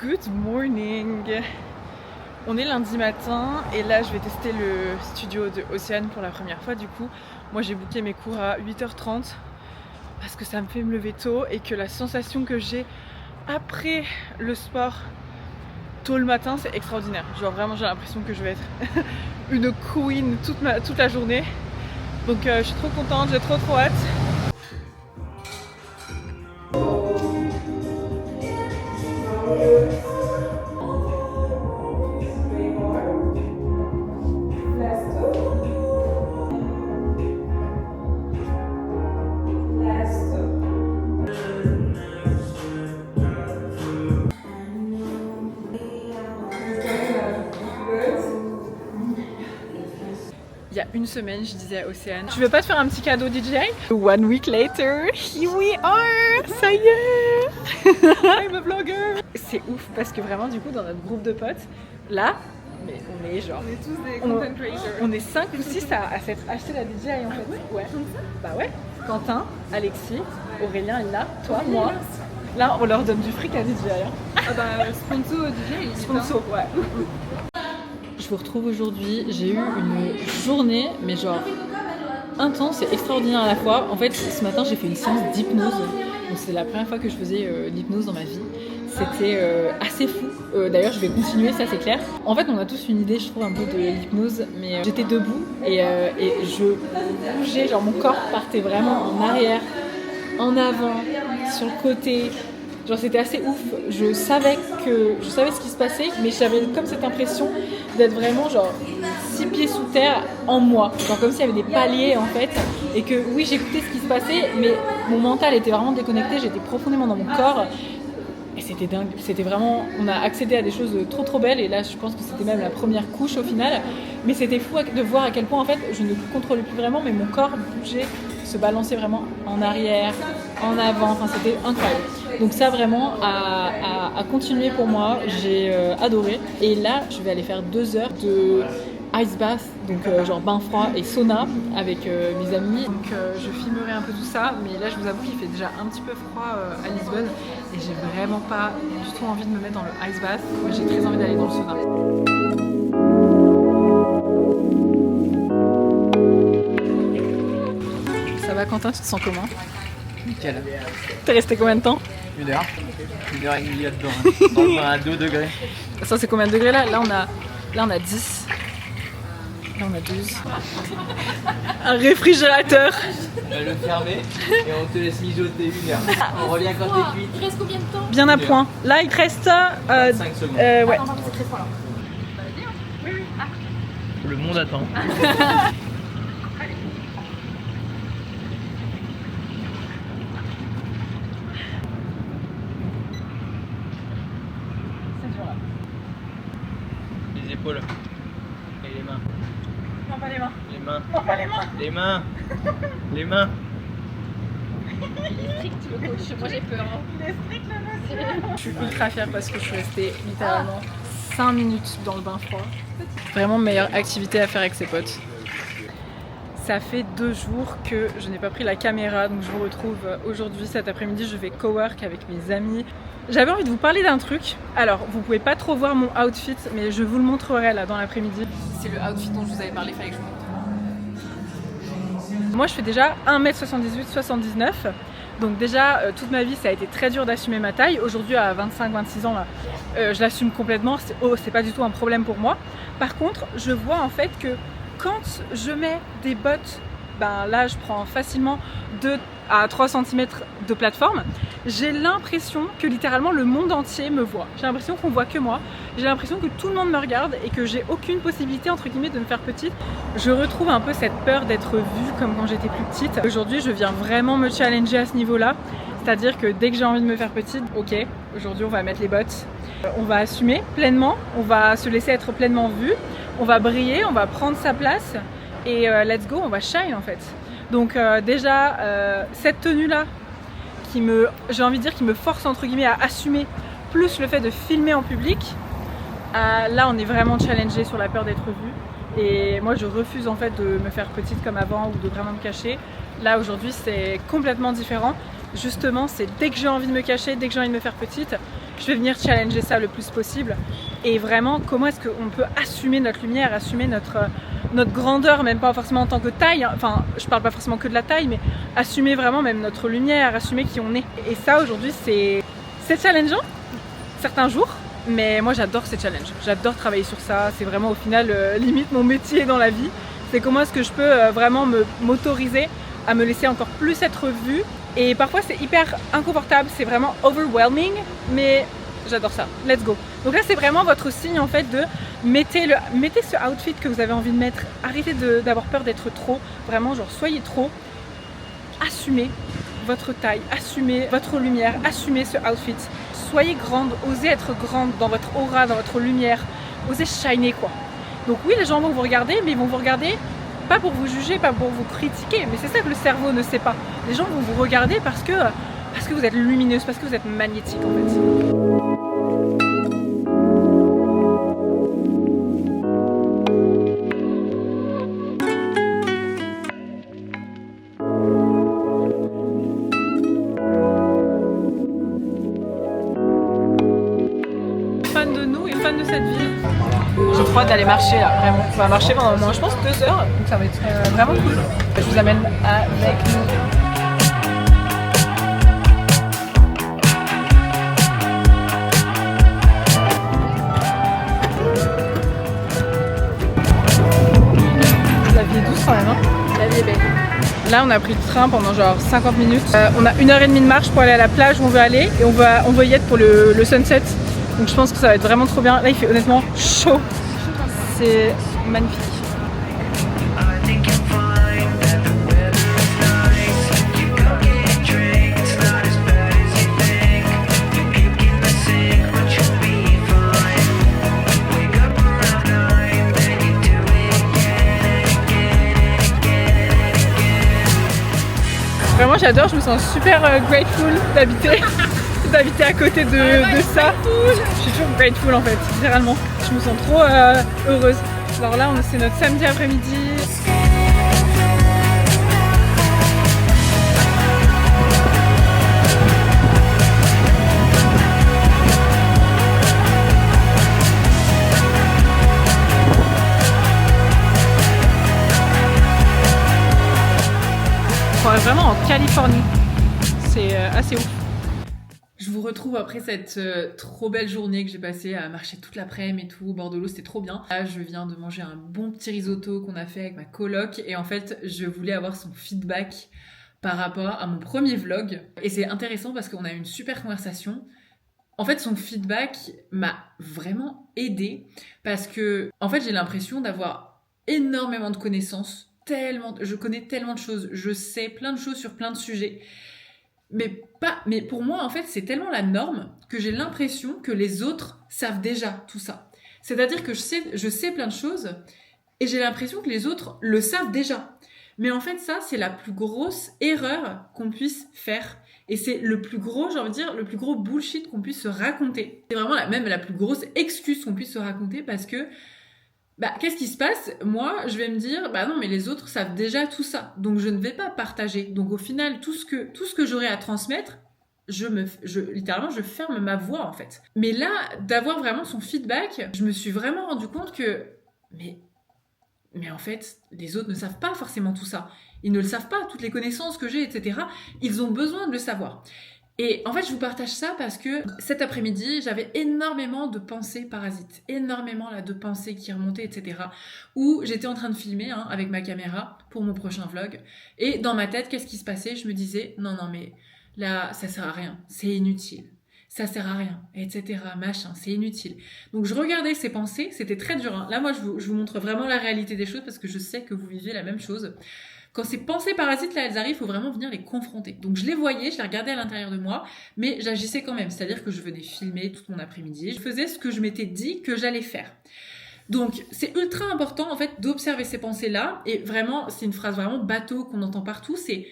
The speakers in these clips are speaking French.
Good morning. On est lundi matin et là je vais tester le studio de Océane pour la première fois. Du coup, moi j'ai booké mes cours à 8h30 parce que ça me fait me lever tôt et que la sensation que j'ai après le sport tôt le matin, c'est extraordinaire. Genre vraiment j'ai l'impression que je vais être une queen toute la journée. Donc je suis trop contente, j'ai trop hâte. Il y a une semaine, je disais à Océane, tu veux pas te faire un petit cadeau DJ? 1 week later, here we are! Ça y est! I'm a vlogger! C'est ouf parce que vraiment, du coup, dans notre groupe de potes, là, mais on est genre. On est tous des content creators. On est 5 ou 6 à s'être acheté la DJI en fait. Ouais. Bah ouais. Quentin, Alexis, Aurélien est là, toi, moi. Là, on leur donne du fric à DJI. Hein. Ah bah, sponsor DJ, il Sponsor, ouais. Je vous retrouve aujourd'hui, j'ai eu une journée, mais genre intense et extraordinaire à la fois. En fait, ce matin, j'ai fait une séance d'hypnose. Donc c'est la première fois que je faisais l'hypnose dans ma vie. C'était assez fou. D'ailleurs, je vais continuer, ça c'est clair. En fait, on a tous une idée, je trouve, un peu de l'hypnose, mais j'étais debout et je bougeais, genre mon corps partait vraiment en arrière, en avant, sur le côté. Genre c'était assez ouf, je savais ce qui se passait, mais j'avais comme cette impression d'être vraiment genre 6 pieds sous terre en moi, genre comme s'il y avait des paliers en fait, et que oui j'écoutais ce qui se passait, mais mon mental était vraiment déconnecté, j'étais profondément dans mon corps, et c'était dingue, c'était vraiment, on a accédé à des choses trop belles, et là je pense que c'était même la première couche au final, mais c'était fou de voir à quel point en fait je ne contrôlais plus vraiment, mais mon corps bougeait, se balançait vraiment en arrière, en avant, enfin c'était incroyable. Donc ça vraiment a continué pour moi, j'ai adoré. Et là, je vais aller faire 2 heures de ice bath, donc genre bain froid et sauna avec mes amis. Donc je filmerai un peu tout ça, mais là je vous avoue qu'il fait déjà un petit peu froid à Lisbonne et j'ai vraiment pas du tout envie de me mettre dans le ice bath. Moi j'ai très envie d'aller dans le sauna. Ça va Quentin, tu te sens comment? Nickel. T'es resté combien de temps? 1 heure. 1h30 là-dedans. Dans le bain à 2 degrés. Ça c'est combien de degrés là? Là on a 10. Là on a 12. Un réfrigérateur. On va le fermer et on te laisse mijoter 1 heure. On revient quand t'es cuit. Il reste combien de temps? Bien à point. Là il te reste 5 secondes. ouais. Le monde attend. Les épaules. Et les mains. Non pas les mains. Les mains. Non pas les mains. Les mains. Les mains. Il est strict le coach, moi j'ai peur. Il est strict le monsieur. Je suis ultra fière parce que je suis restée littéralement 5 minutes dans le bain froid. Vraiment meilleure activité à faire avec ses potes. Ça fait 2 jours que je n'ai pas pris la caméra, donc je vous retrouve aujourd'hui, cet après-midi, je vais cowork avec mes amis. J'avais envie de vous parler d'un truc. Alors, vous pouvez pas trop voir mon outfit, mais je vous le montrerai là dans l'après-midi. C'est le outfit dont je vous avais parlé, fallait que je vous montre. Moi, je fais déjà 1m78, 79. Donc déjà, toute ma vie, ça a été très dur d'assumer ma taille. Aujourd'hui, à 25-26 ans, là, je l'assume complètement. C'est pas du tout un problème pour moi. Par contre, je vois en fait que quand je mets des bottes, ben là je prends facilement 2 à 3 cm de plateforme, j'ai l'impression que littéralement le monde entier me voit. J'ai l'impression qu'on voit que moi, j'ai l'impression que tout le monde me regarde et que j'ai aucune possibilité entre guillemets de me faire petite. Je retrouve un peu cette peur d'être vue comme quand j'étais plus petite. Aujourd'hui je viens vraiment me challenger à ce niveau-là, c'est-à-dire que dès que j'ai envie de me faire petite, ok, aujourd'hui on va mettre les bottes, on va assumer pleinement, on va se laisser être pleinement vue, on va briller, on va prendre sa place et let's go, on va shine en fait. Donc déjà cette tenue là j'ai envie de dire qui me force entre guillemets à assumer, plus le fait de filmer en public, là on est vraiment challengé sur la peur d'être vue et moi je refuse en fait de me faire petite comme avant ou de vraiment me cacher. Là aujourd'hui c'est complètement différent, justement c'est dès que j'ai envie de me cacher, dès que j'ai envie de me faire petite, je vais venir challenger ça le plus possible. Et vraiment, comment est-ce qu'on peut assumer notre lumière, assumer notre grandeur, même pas forcément en tant que taille, enfin je parle pas forcément que de la taille, mais assumer vraiment même notre lumière, assumer qui on est. Et ça aujourd'hui c'est challengeant, certains jours, mais moi j'adore ces challenges, j'adore travailler sur ça, c'est vraiment au final limite mon métier dans la vie, c'est comment est-ce que je peux vraiment m'autoriser à me laisser encore plus être vue. Et parfois c'est hyper inconfortable, c'est vraiment overwhelming, mais j'adore ça, let's go. Donc là c'est vraiment votre signe en fait de mettez ce outfit que vous avez envie de mettre, arrêtez d'avoir peur d'être trop, vraiment genre soyez trop, assumez votre taille, assumez votre lumière, assumez ce outfit, soyez grande, osez être grande dans votre aura, dans votre lumière, osez shiner quoi. Donc oui les gens vont vous regarder, mais ils vont vous regarder pas pour vous juger, pas pour vous critiquer, mais c'est ça que le cerveau ne sait pas. Les gens vont vous regarder parce que vous êtes lumineuse, parce que vous êtes magnétique en fait. Fan de nous et fan de cette ville. J'ai trop hâte d'aller marcher là, vraiment. On va marcher pendant au moins, je pense, 2 heures, donc ça va être vraiment cool. Je vous amène avec nous. La vie est douce quand même, hein. La vie est belle. Là, on a pris le train pendant genre 50 minutes. On a 1h30 de marche pour aller à la plage où on veut aller et on va y être pour le sunset. Donc je pense que ça va être vraiment trop bien. Là il fait honnêtement chaud. C'est magnifique. Vraiment j'adore, je me sens super grateful d'habiter à côté de ça. Je suis toujours grateful en fait, littéralement. Je me sens trop heureuse. Alors là c'est notre samedi après-midi. On est vraiment en Californie. C'est assez ouf. Je vous retrouve après cette trop belle journée que j'ai passée à marcher toute l'après-midi et tout au bord de l'eau, c'était trop bien. Là, je viens de manger un bon petit risotto qu'on a fait avec ma coloc et en fait, je voulais avoir son feedback par rapport à mon premier vlog. Et c'est intéressant parce qu'on a eu une super conversation. En fait, son feedback m'a vraiment aidée parce que, en fait, j'ai l'impression d'avoir énormément de connaissances, je connais tellement de choses, je sais plein de choses sur plein de sujets. Mais pour moi, en fait, c'est tellement la norme que j'ai l'impression que les autres savent déjà tout ça. C'est-à-dire que je sais plein de choses et j'ai l'impression que les autres le savent déjà. Mais en fait, ça, c'est la plus grosse erreur qu'on puisse faire. Et c'est le plus gros, j'ai envie de dire, le plus gros bullshit qu'on puisse se raconter. C'est vraiment même la plus grosse excuse qu'on puisse se raconter parce que qu'est-ce qui se passe? Moi, je vais me dire, non, mais les autres savent déjà tout ça, donc je ne vais pas partager. Donc au final, tout ce que j'aurai à transmettre, littéralement, je ferme ma voix en fait. Mais là, d'avoir vraiment son feedback, je me suis vraiment rendu compte que, mais en fait, les autres ne savent pas forcément tout ça. Ils ne le savent pas, toutes les connaissances que j'ai, etc. Ils ont besoin de le savoir. Et en fait, je vous partage ça parce que cet après-midi, j'avais énormément de pensées parasites, énormément là de pensées qui remontaient, etc. Où j'étais en train de filmer avec ma caméra pour mon prochain vlog. Et dans ma tête, qu'est-ce qui se passait? Je me disais, non, mais là, ça sert à rien, c'est inutile. Ça sert à rien, etc. Machin, c'est inutile. Donc je regardais ces pensées, c'était très dur. Là, moi, je vous montre vraiment la réalité des choses parce que je sais que vous vivez la même chose. Quand ces pensées parasites là elles arrivent, il faut vraiment venir les confronter. Donc je les voyais, je les regardais à l'intérieur de moi, mais j'agissais quand même. C'est-à-dire que je venais filmer tout mon après-midi. Je faisais ce que je m'étais dit que j'allais faire. Donc c'est ultra important en fait d'observer ces pensées-là. Et vraiment, c'est une phrase vraiment bateau qu'on entend partout. C'est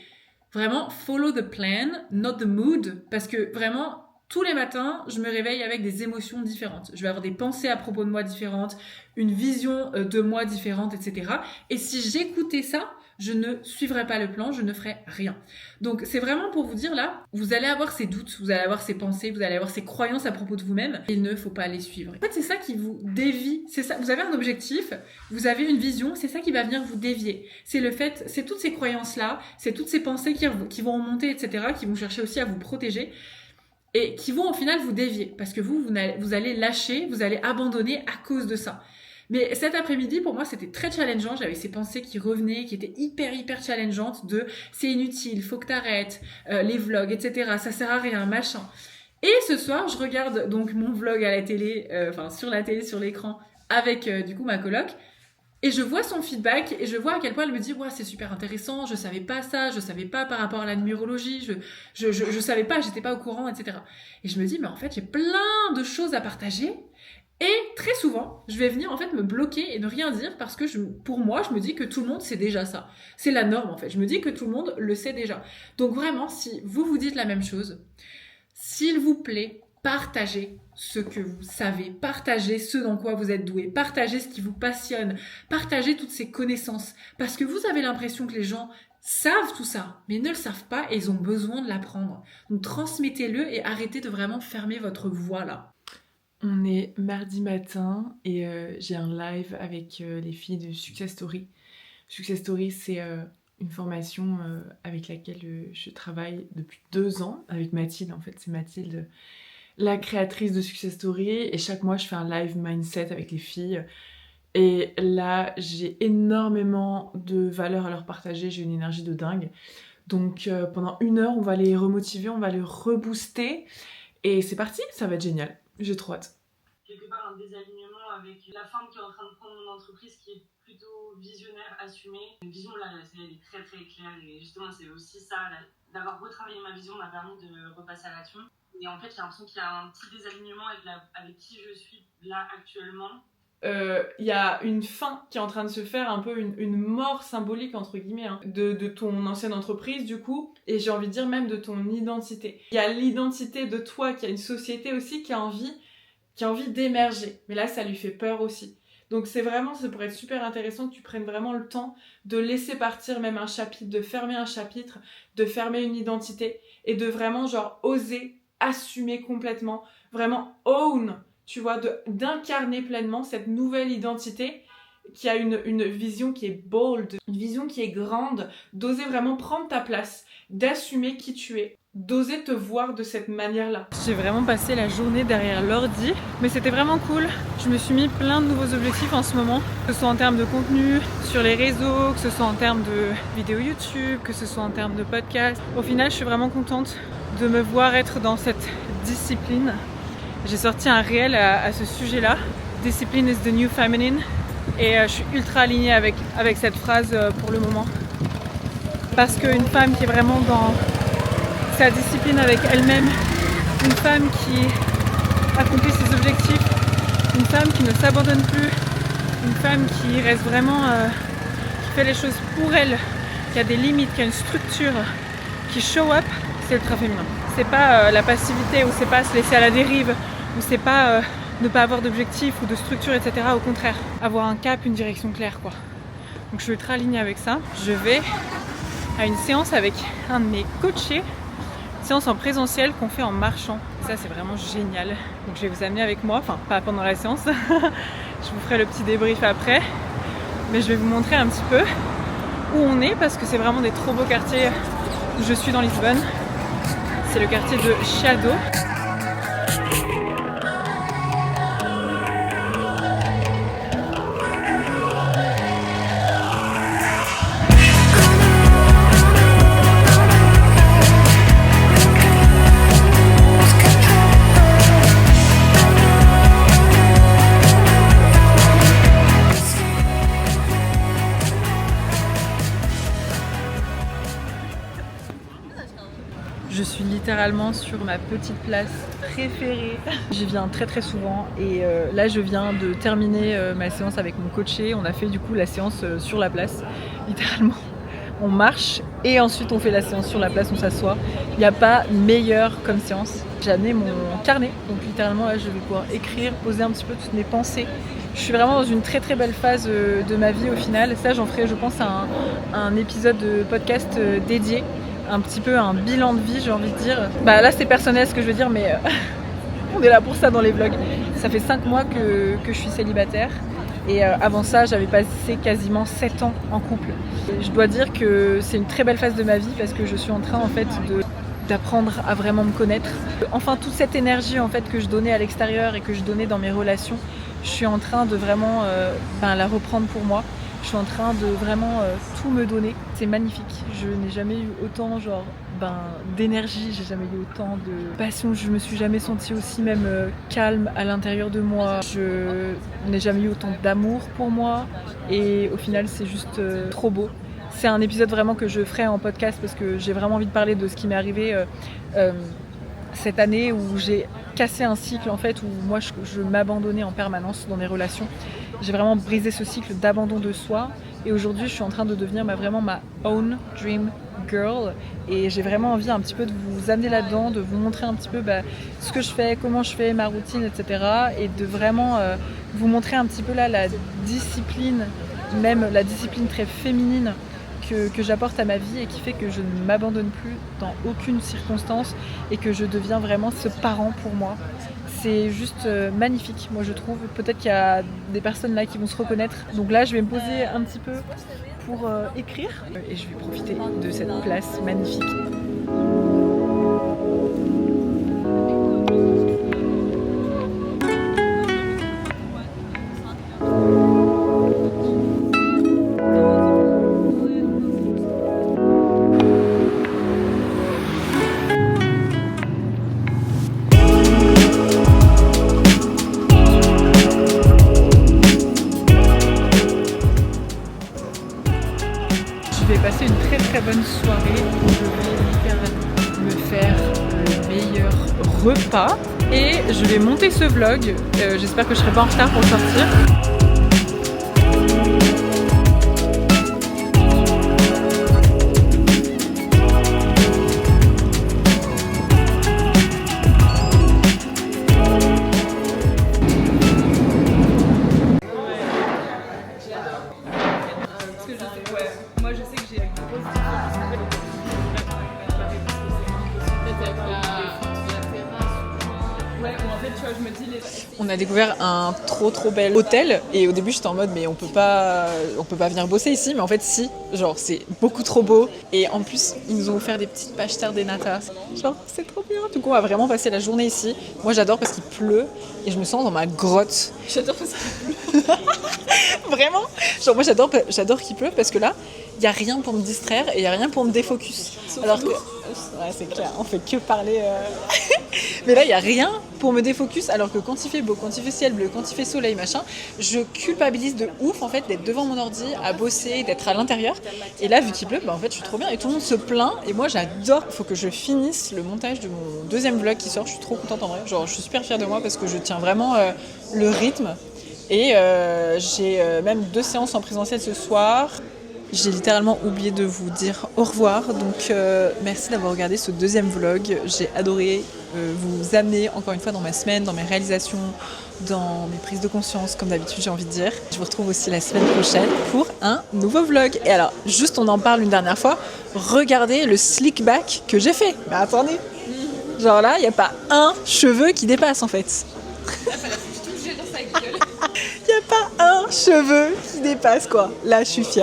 vraiment follow the plan, not the mood. Parce que vraiment, tous les matins, je me réveille avec des émotions différentes. Je vais avoir des pensées à propos de moi différentes, une vision de moi différente, etc. Et si j'écoutais ça, je ne suivrai pas le plan, je ne ferai rien. Donc c'est vraiment pour vous dire là, vous allez avoir ces doutes, vous allez avoir ces pensées, vous allez avoir ces croyances à propos de vous-même, il ne faut pas les suivre. En fait c'est ça qui vous dévie, c'est ça, vous avez un objectif, vous avez une vision, c'est ça qui va venir vous dévier. C'est le fait, c'est toutes ces croyances-là, c'est toutes ces pensées qui vont remonter, etc., qui vont chercher aussi à vous protéger, et qui vont au final vous dévier, parce que vous allez lâcher, vous allez abandonner à cause de ça. Mais cet après-midi, pour moi, c'était très challengeant. J'avais ces pensées qui revenaient, qui étaient hyper challengeantes de c'est inutile, faut que t'arrêtes, les vlogs, etc. Ça sert à rien, machin. Et ce soir, je regarde donc mon vlog à la télé, sur la télé, sur l'écran, avec du coup ma coloc. Et je vois son feedback et je vois à quel point elle me dit ouais, c'est super intéressant, je savais pas ça, je savais pas par rapport à la numérologie, je savais pas, j'étais pas au courant, etc. Et je me dis mais en fait j'ai plein de choses à partager. Et très souvent, je vais venir en fait me bloquer et ne rien dire parce que pour moi, je me dis que tout le monde sait déjà ça. C'est la norme en fait. Je me dis que tout le monde le sait déjà. Donc vraiment, si vous vous dites la même chose, s'il vous plaît, partagez ce que vous savez, partagez ce dans quoi vous êtes doué, partagez ce qui vous passionne, partagez toutes ces connaissances. Parce que vous avez l'impression que les gens savent tout ça, mais ne le savent pas et ils ont besoin de l'apprendre. Donc transmettez-le et arrêtez de vraiment fermer votre voix là. On est mardi matin et j'ai un live avec les filles de Success Story. Success Story, c'est une formation avec laquelle je travaille depuis 2 ans avec Mathilde. En fait, c'est Mathilde, la créatrice de Success Story. Et chaque mois, je fais un live mindset avec les filles. Et là, j'ai énormément de valeur à leur partager. J'ai une énergie de dingue. Donc pendant 1 heure, on va les remotiver, on va les rebooster. Et c'est parti, ça va être génial. J'ai trop hâte. Quelque part un désalignement avec la forme qui est en train de prendre mon entreprise qui est plutôt visionnaire, assumée. Une vision là, elle est très claire et justement c'est aussi ça, là, d'avoir retravaillé ma vision m'a permis de repasser à l'action. Et en fait j'ai l'impression qu'il y a un petit désalignement avec qui je suis là actuellement. Il y a une fin qui est en train de se faire, un peu une mort symbolique entre guillemets hein, de ton ancienne entreprise du coup, et j'ai envie de dire même de ton identité. Il y a l'identité de toi qui a une société aussi qui a envie d'émerger, mais là ça lui fait peur aussi. Donc ça pourrait être super intéressant que tu prennes vraiment le temps de laisser partir même un chapitre, de fermer un chapitre, de fermer une identité et de vraiment genre oser assumer complètement, vraiment own, tu vois, d'incarner pleinement cette nouvelle identité qui a une vision qui est bold, une vision qui est grande, d'oser vraiment prendre ta place, d'assumer qui tu es, d'oser te voir de cette manière-là. J'ai vraiment passé la journée derrière l'ordi, mais c'était vraiment cool. Je me suis mis plein de nouveaux objectifs en ce moment, que ce soit en termes de contenu sur les réseaux, que ce soit en termes de vidéos YouTube, que ce soit en termes de podcast. Au final, je suis vraiment contente de me voir être dans cette discipline. J'ai sorti un réel à ce sujet-là. Discipline is the new feminine. Et je suis ultra alignée avec cette phrase pour le moment. Parce qu'une femme qui est vraiment dans sa discipline avec elle-même, une femme qui accomplit ses objectifs, une femme qui ne s'abandonne plus, une femme qui reste vraiment, qui fait les choses pour elle, qui a des limites, qui a une structure, qui show up, c'est ultra féminin. C'est pas la passivité ou c'est pas se laisser à la dérive ou c'est pas ne pas avoir d'objectif ou de structure, etc. Au contraire, avoir un cap, une direction claire, quoi. Donc je suis ultra alignée avec ça. Je vais à une séance avec un de mes coachés, une séance en présentiel qu'on fait en marchant. Ça, c'est vraiment génial. Donc je vais vous amener avec moi, enfin pas pendant la séance. Je vous ferai le petit débrief après. Mais je vais vous montrer un petit peu où on est parce que c'est vraiment des trop beaux quartiers où je suis dans Lisbonne. C'est le quartier de Chiado. Je suis littéralement sur ma petite place préférée. J'y viens très souvent et là je viens de terminer ma séance avec mon coaché. On a fait du coup la séance sur la place, littéralement. on marche et ensuite on fait la séance sur la place, on s'assoit. Il n'y a pas meilleur comme séance. J'ai amené mon carnet, donc littéralement là je vais pouvoir écrire, poser un petit peu toutes mes pensées. Je suis vraiment dans une très très belle phase de ma vie au final. Ça j'en ferai je pense un épisode de podcast dédié, un petit peu un bilan de vie j'ai envie de dire. Bah là c'est personnel ce que je veux dire mais on est là pour ça dans les vlogs. Ça fait 5 mois que je suis célibataire. Et avant ça, j'avais passé quasiment 7 ans en couple. Et je dois dire que c'est une très belle phase de ma vie parce que je suis en train en fait d'apprendre à vraiment me connaître. Enfin, toute cette énergie en fait que je donnais à l'extérieur et que je donnais dans mes relations, je suis en train de vraiment la reprendre pour moi. Je suis en train de vraiment tout me donner. C'est magnifique. Je n'ai jamais eu autant d'énergie, j'ai jamais eu autant de passion. Je me suis jamais sentie aussi même calme à l'intérieur de moi. Je n'ai jamais eu autant d'amour pour moi. Et au final, c'est juste trop beau. C'est un épisode vraiment que je ferai en podcast parce que j'ai vraiment envie de parler de ce qui m'est arrivé cette année où j'ai cassé un cycle en fait où moi je m'abandonnais en permanence dans des relations. J'ai vraiment brisé ce cycle d'abandon de soi et aujourd'hui je suis en train de devenir vraiment ma own dream girl et j'ai vraiment envie un petit peu de vous amener là-dedans, de vous montrer un petit peu ce que je fais, comment je fais, ma routine, etc. et de vraiment vous montrer un petit peu là la discipline, même la discipline très féminine que j'apporte à ma vie et qui fait que je ne m'abandonne plus dans aucune circonstance et que je deviens vraiment ce parent pour moi. C'est juste magnifique, moi je trouve. Peut-être qu'il y a des personnes là qui vont se reconnaître. Donc là, je vais me poser un petit peu pour écrire et je vais profiter de cette place magnifique. Je vais passer une très très bonne soirée. Je vais me faire le meilleur repas et je vais monter ce vlog. J'espère que je serai pas en retard pour le sortir. Moi je sais que j'ai une grosse On a découvert un trop bel hôtel et au début j'étais en mode mais on peut pas venir bosser ici mais en fait si, genre c'est beaucoup trop beau et en plus ils nous ont offert des petites pages terre des nata, genre c'est trop bien. Du coup on va vraiment passer la journée ici. Moi j'adore parce qu'il pleut et je me sens dans ma grotte. J'adore parce qu'il pleut. Vraiment, genre moi j'adore qu'il pleuve parce que là il n'y a rien pour me distraire et il n'y a rien pour me défocus. Alors que ouais, c'est clair, on fait que parler mais là il n'y a rien pour me défocus alors que quand il fait beau, quand il fait ciel bleu, quand il fait soleil machin, je culpabilise de ouf en fait d'être devant mon ordi à bosser, d'être à l'intérieur et là vu qu'il pleut en fait je suis trop bien et tout le monde se plaint et moi j'adore. Il faut que je finisse le montage de mon deuxième vlog qui sort, je suis trop contente en vrai, genre je suis super fière de moi parce que je tiens vraiment le rythme et j'ai même 2 séances en présentiel ce soir. J'ai littéralement oublié de vous dire au revoir, donc merci d'avoir regardé ce deuxième vlog. J'ai adoré vous amener encore une fois dans ma semaine, dans mes réalisations, dans mes prises de conscience, comme d'habitude j'ai envie de dire. Je vous retrouve aussi la semaine prochaine pour un nouveau vlog. Et alors, juste on en parle une dernière fois, regardez le slick back que j'ai fait. Mais attendez, genre là, il n'y a pas un cheveu qui dépasse en fait. Il n'y a pas un cheveu qui dépasse quoi. Là, je suis fière.